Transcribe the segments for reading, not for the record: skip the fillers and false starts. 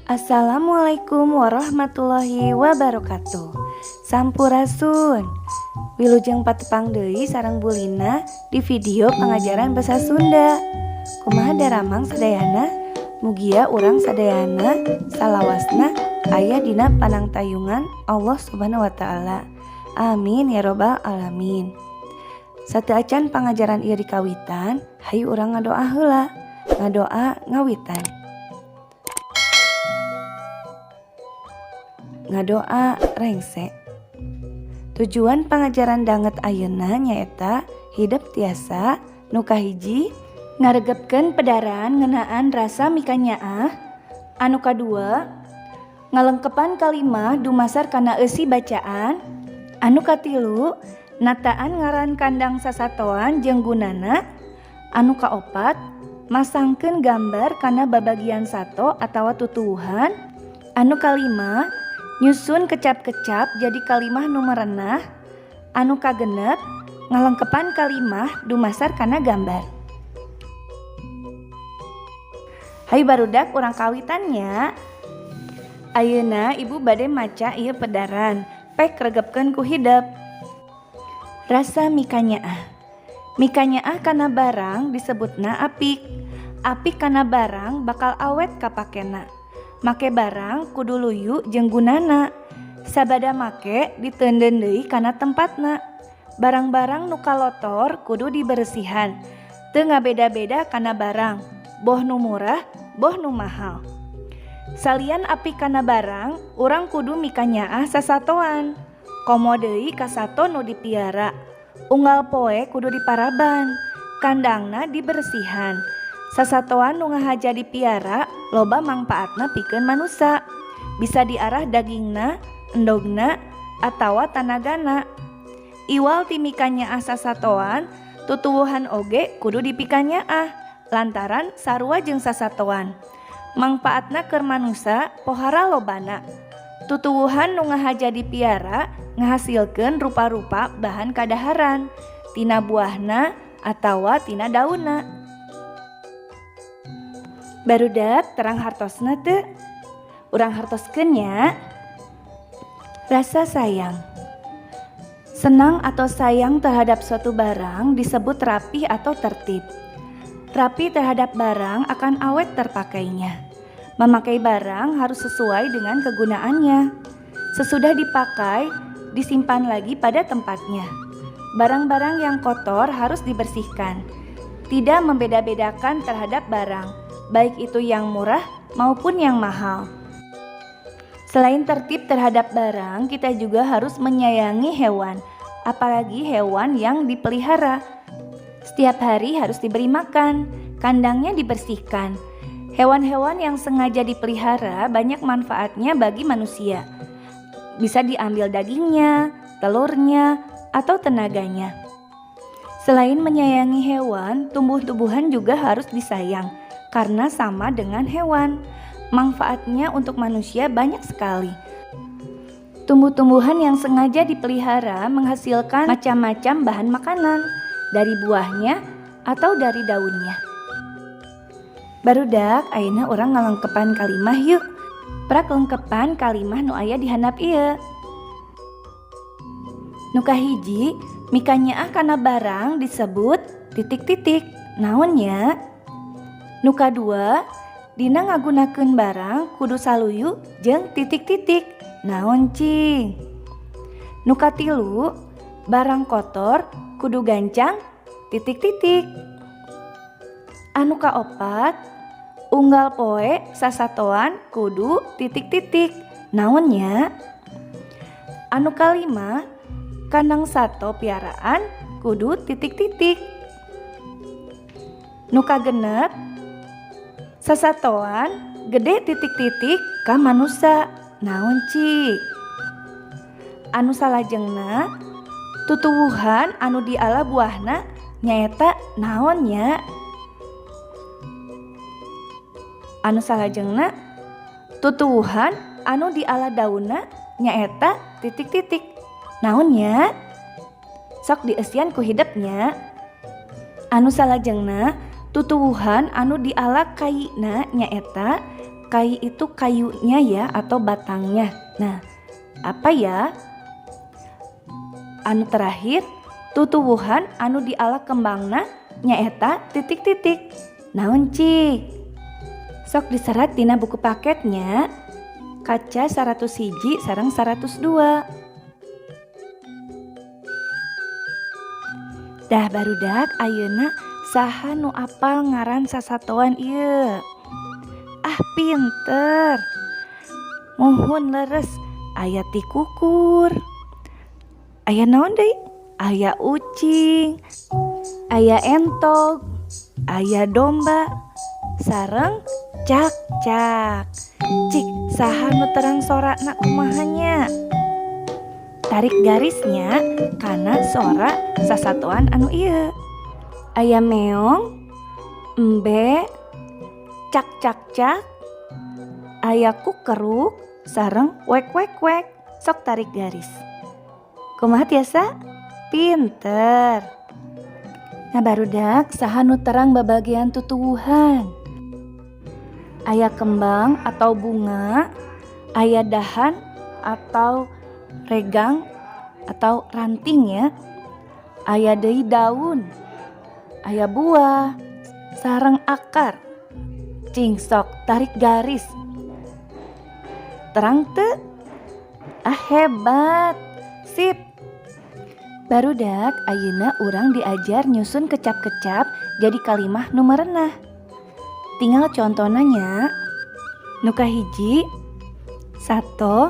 Assalamualaikum warahmatullahi wabarakatuh. Sampurasun. Wilujeng patepang deui sareng Bulina di video pengajaran bahasa Sunda. Kumaha daramang sadayana? Mugia urang sadayana salawasna aya dina panangtayungan Allah Subhanahu wa taala. Amin ya robbal alamin. Sateu acan pangajaran ieu dikawitan, hayu urang ngadoa heula. Ngadoa ngawitan. Ngadoa rengse. Tujuan pengajaran danget ayeuna nyaeta hidup tiasa nu kahiji ngaregepkeun pedaran ngeunaan rasa mikanyaah, anu kadua ngalengkepan kalimah dumasar kana eusi bacaan, anu katilu nataan ngaran kandang sasatoan jeung gunana, anu kaopat masangkeun gambar kana babagian sato atawa tutuwuhan, anu kalima nyusun kecap-kecap jadi kalimah nu merenah, anu kagenep ngalengkepan kalimah dumasar kana gambar. Hai barudak urang kawitannya. Ayeuna ibu bade maca ieu pedaran, pek regepkeun ku hideup. Rasa mikanyaah. Mikanyaah kana barang disebutna apik. Apik kana barang bakal awet kapakena. Make barang kudu luyu jeung gunana. Sabada make diteundeun deui kana tempatna. Barang-barang nu kalotor kudu diberesihan. Teu ngabeda-beda kana barang, boh nu murah, boh nu mahal. Salian apik kana barang, urang kudu mikanyaah sasatoan. Komo deui ka sato nu dipiara. Unggal poe kudu diparaban. Kandangna diberesihan. Sasatoan nu ngahaja dipiara loba mangpaatna pikeun manusa. Bisa diarah dagingna, endogna, atawa tanagana. Iwal ti mikanyaah sasatoan, tutuwuhan oge kudu dipikanyaah lantaran sarua jeung sasatoan. Mangpaatna keur manusa pohara lobana. Tutuwuhan nu ngahaja dipiara ngahasilkeun rupa-rupa bahan kadaharan tina buahna atawa tina daunna. Barudak terang hartosna teu? Urang hartoskeun nya. Rasa sayang. Senang atau sayang terhadap suatu barang disebut rapih atau tertib. Rapi terhadap barang akan awet terpakainya. Memakai barang harus sesuai dengan kegunaannya. Sesudah dipakai, disimpan lagi pada tempatnya. Barang-barang yang kotor harus dibersihkan. Tidak membeda-bedakan terhadap barang, baik itu yang murah maupun yang mahal. Selain tertib terhadap barang, kita juga harus menyayangi hewan, apalagi hewan yang dipelihara. Setiap hari harus diberi makan, kandangnya dibersihkan. Hewan-hewan yang sengaja dipelihara banyak manfaatnya bagi manusia. Bisa diambil dagingnya, telurnya, atau tenaganya. Selain menyayangi hewan, tumbuh-tumbuhan juga harus disayang. Karena sama dengan hewan, manfaatnya untuk manusia banyak sekali. Tumbuh-tumbuhan yang sengaja dipelihara menghasilkan macam-macam bahan makanan, dari buahnya atau dari daunnya. Barudak, ayeuna urang ngalengkepan kalimah yuk. Prak lengkepan kalimah nu aya di handap ieu. Nu kahiji, mikanyaah kana barang disebut titik-titik. Naon nya? Nu kadua, dina ngagunakeun barang kudu saluyu jeung titik-titik. Naon cing? Nu katilu, barang kotor kudu gancang titik-titik. Anu kaopat, unggal poe sasatoan kudu titik-titik. Naon nya? Anu kalima, kandang sato piaraan kudu titik-titik. Nu kagenep, sasatoan gede titik-titik ka manusa. Naon ci? Anu salajengna, tutuwuhan anu diala buahna nyaeta naon nya? Anu salajengna, tutuwuhan anu diala daunna nyaeta titik-titik. Naon nya? Sok dieusian ku hidepnya. Anu salajengna, tutuwuhan anu diala kaina nyaeta Kai itu kayunya ya atau batangnya. Nah, apa ya? Anu terakhir, tutuwuhan anu diala kembangna nyaeta titik-titik. Naon cik? Sok diserat dina buku paketnya kaca 101 sareng 102. Dah barudak ayeuna saha nu apal ngaran sasatoan ieu? Ah pinter. Muhun leres aya ti kukur. Aya naon deui? Aya ucing. Aya entog. Aya domba. Sareng cak-cak. Cik saha nu terang sorakna kumahanya? Tarik garisnya kana sora sasatuan anu ieu. Aya meong, embe, cak-cak-cak, aya kukeruk, sareng wek-wek-wek. Sok tarik garis. Kumaha tiasa? Pinter. Nah barudak saha nu terang babagian tutuwuhan? Aya kembang atau bunga, aya dahan atau regang atau ranting ya. Aya deui daun, aya buah, sareng akar. Cing sok tarik garis. Terang teu? Ah hebat. Sip. Barudak ayeuna urang diajar nyusun kecap-kecap jadi kalimah nu merenah. Tinggal contonanya. Nu kahiji, sato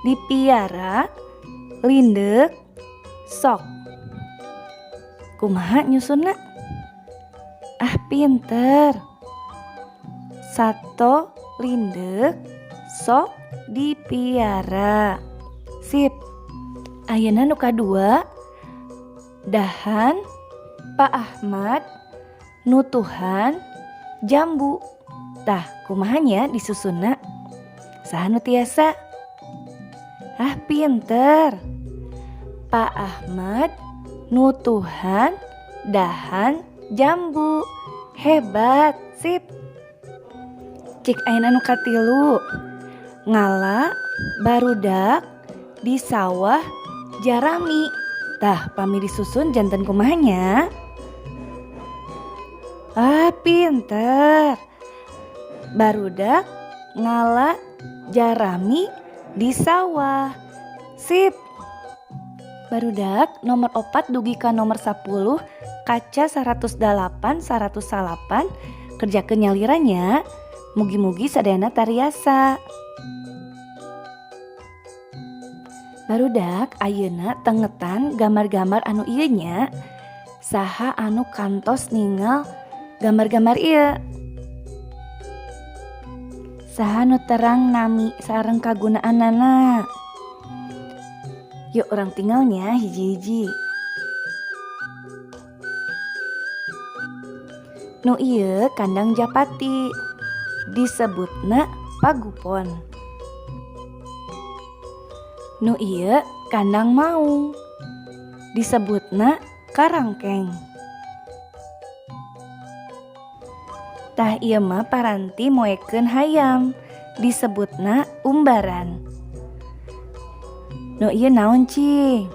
dipiara lindek sok. Kumaha nyusunna? Ah pinter. Sato lindek sok dipiara. Sip. Ayeuna nu kadua, dahan Pak Ahmad nutuhan jambu. Tah kumahanya disusunna? Saha nu tiasa? Ah pinter. Pak Ahmad nutuhan dahan jambu. Hebat. Sip. Cik ayeuna nu katilu, ngala barudak di sawah jarami. Tah pami disusun janten kumahanya? Ah pinter. Barudak ngala jarami di sawah. Sip. Barudak nomor 4 dugi ka nomor 10 kaca 108 108 kerjakeun nyalirannya. Mugi-mugi sadayana tariasa. Barudak ayeuna tengetan gambar-gambar anu ieu nya. Saha anu kantos ninggal gambar-gambar ieu? Saha nu terang nami sareng kagunaanana? Yuk orang tinggalnya hiji-hiji. Nu ieu kandang japati, disebutna pagupon. Nu ieu kandang maung, disebutna karangkeng. Tah ieu mah paranti moekeun hayam, disebutna umbaran. Nu ieu naon cing?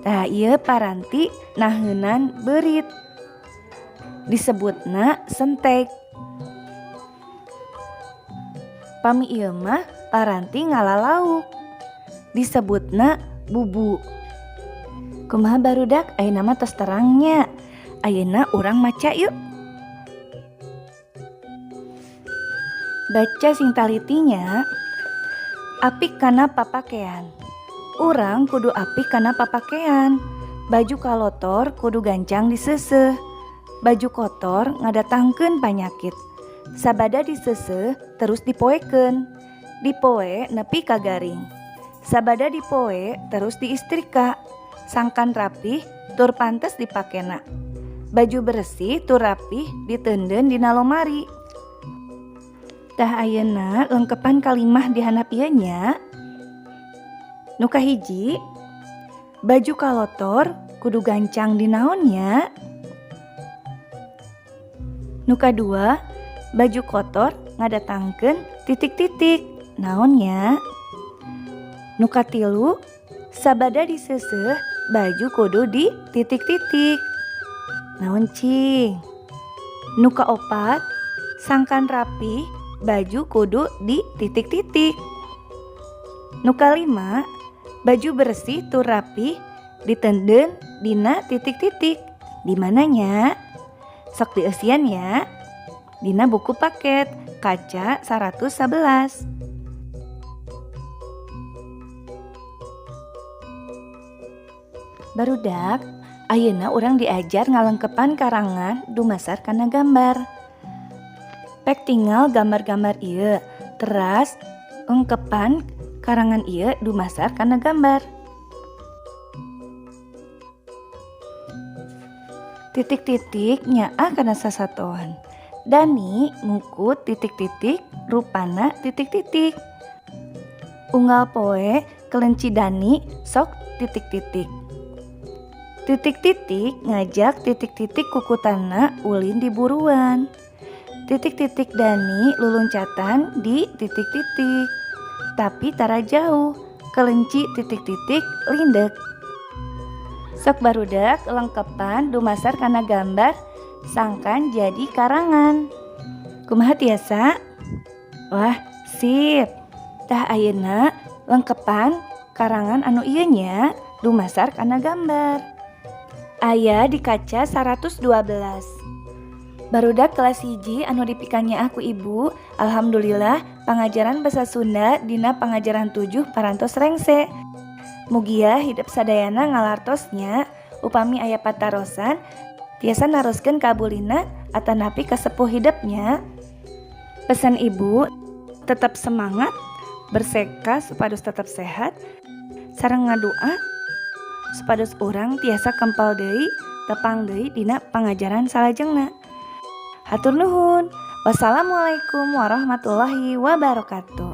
Tah ieu paranti naheunan beurit, disebutna sentek. Pami ieu mah paranti ngalalauk, disebutna bubu. Kumaha barudak ayeuna mah tos terangnya. Ayeuna urang maca yuk. Baca sing talitinya. Apik kana papakean. Urang kudu apik kana papakean. Baju kalotor kudu gancang diseuseuh. Baju kotor ngadatangkeun panyakit. Sabada diseuseuh terus dipoekeun. Dipoe nepi ka garing. Sabada dipoe terus diistrika. Sangkan rapih tur pantes dipakena. Baju bersih tur rapih diteundeun dina lomari. Tah ayeuna lengkepan kalimah di handap ieu nya. Nu kahiji, baju kalotor kudu gancang di naonnya. Nu kadua, baju kotor ngadatangkeun titik-titik. Naonnya? Nu katilu, sabada diseuseuh baju kudu di titik-titik. Naon cing? Nu kaopat, sangkan rapi baju kudu di titik-titik. Nu kalima, baju bersih tur rapi ditenden dina titik-titik. Di mananya? Sok dieusian ya. Dina buku paket kaca 111. Barudak, ayeuna urang diajar ngalengkepan karangan dumasar kana gambar. Pek tinggal gambar-gambar ieu, teras engkepan karangan ieu dumasar kana gambar. Titik-titik nyaah kana sasatoan. Dani ngukut titik-titik rupana titik-titik. Unggal poe kelenci Dani sok titik-titik. Titik-titik ngajak titik-titik kukutana ulin di buruan. Titik-titik Dani luluncatan di titik-titik. Tapi tara jauh, kelenci titik-titik lindek. Sok barudak lengkepan dumasar kana gambar sangkan jadi karangan. Kumaha tiasa? Wah, sip. Tah ayeuna lengkepan karangan anu ieu nya dumasar kana gambar. Aya di kaca 112. Barudak kelas 1 anu dipikannya aku ibu, alhamdulillah pangajaran basa Sunda dina pangajaran 7 parantos rengse. Mugia hidup sadayana ngalartosnya, upami aya patarosan, tiasa naroskeun kabulina atanapi kasepuh hidupnya. Pesan ibu, tetap semangat, berseka supados tetap sehat, sareng ngadua supados urang tiasa kempal deui, tepang deui dina pangajaran salajengna. Hatur nuhun. Wassalamualaikum warahmatullahi wabarakatuh.